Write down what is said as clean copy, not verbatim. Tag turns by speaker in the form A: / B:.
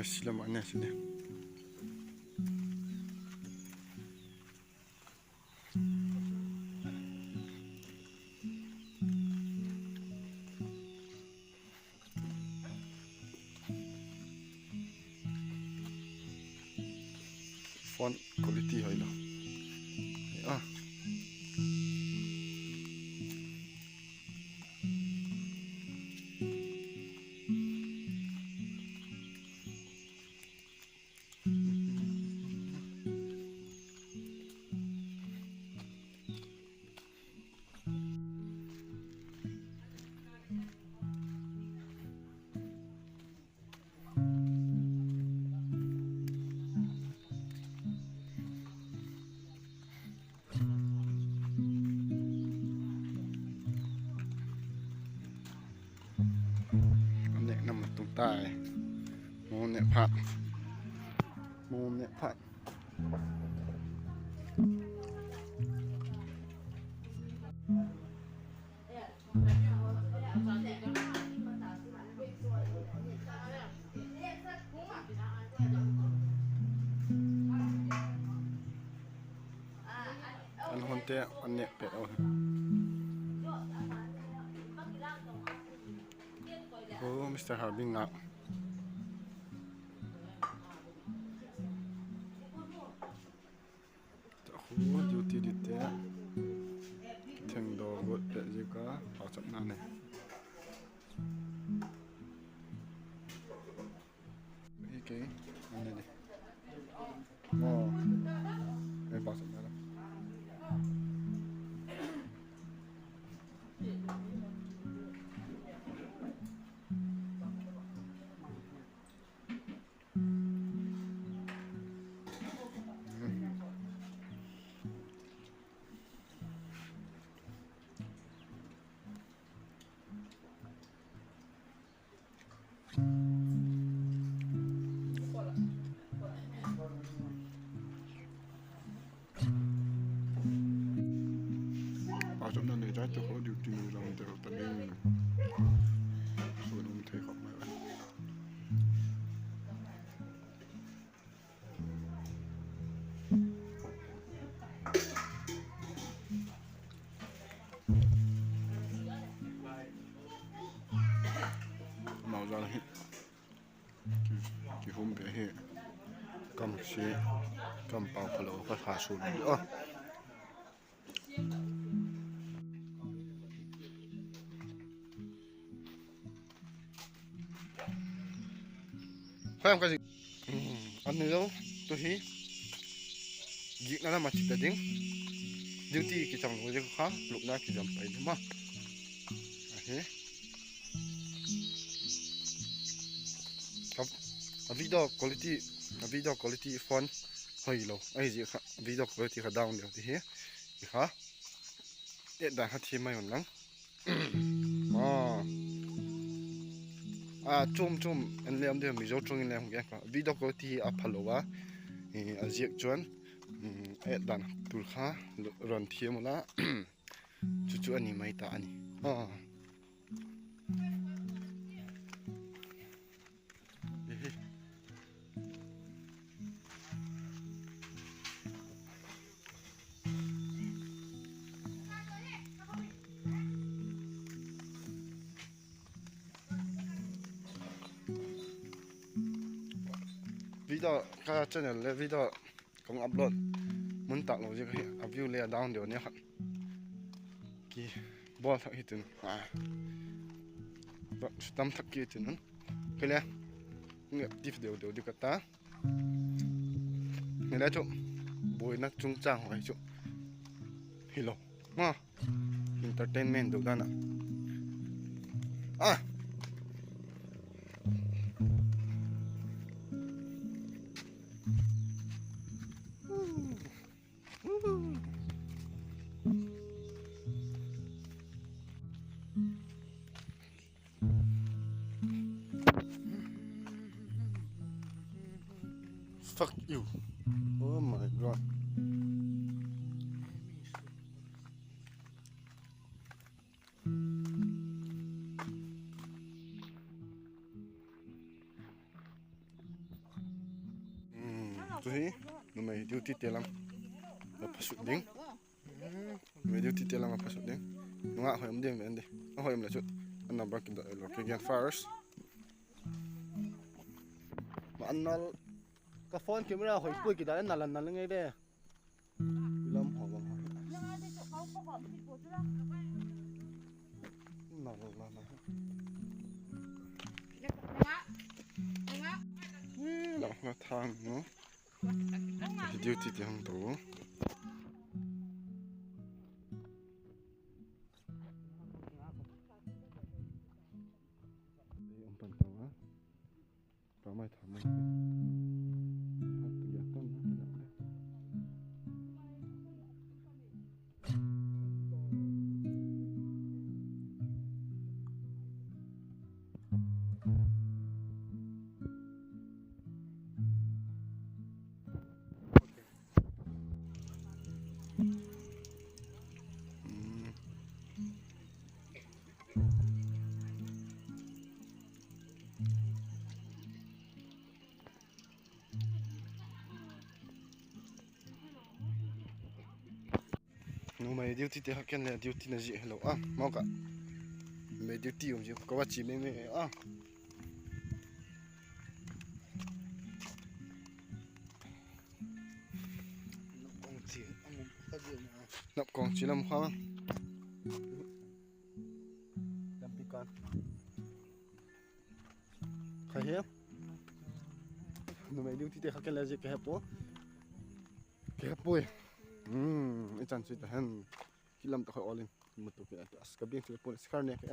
A: Sila mana sini? Font quality hai lah. Ah. Tai môn nẹp phạt môn nẹp phạt anh hôn tệ anh nẹp tệ đâu oh Mr. Harbin ngạc oh duty đi tệ thằng đồ gột tệ gì cả họ chậm nào này cái anh này oh em bảo chậm nào trong đó này trái tôi có điều chỉnh lòng từ tận đây rồi ông thấy không mấy bạn màu ra là hết cái hôm bé hết cầm xe cầm bao phở lẩu có thả xuống nữa phải không cái gì anh này đâu tôi thấy việc nó là mà chỉ là tiếng thì cái thằng của cái khác lúc nào cái dòng phải đúng không thế video quality phone hơi lâu ấy gì khác video quality khá down được thì hả điện đài hát thêm mai còn lắm chôm anh làm được mình trong anh làm cái video quality apalowa aziek chuan dan tur kha ron thiam la chu ani mai ta ani video ka channel le video kong upload mun tak lo je ka view le down dio ne khat ki bol thak hitin ba stam thak ki tin ke le nge tif deu di kata ne la chu boy nak chung chang hoi chu hilo ma entertainment do dana Fuck you. Oh my god. tu hi nu mai duty telam la pasut ding mai duty telam la pasut ding nga hoyam ding ben de hoyam la chut anna brak da lo ke gan first ma annal ka phone camera hoi pui ki da nalan nal ngai de lam ho bang ho nal la na la nga thang no duty te hang to ông pan to á pa mai tham mai hat ya ton na ta le no mai duty te haken le duty na ji hello ah mau ka mai duty um ji ko wa chi me me ah nắp con chỉ làm khoa làm pi con khai hiếp nó mày điêu thì cái cái là gì cái hẹp bôi cái chân suy ta hen khi làm tao khỏi all in một tụ cái as cái biếng philippines scar này cái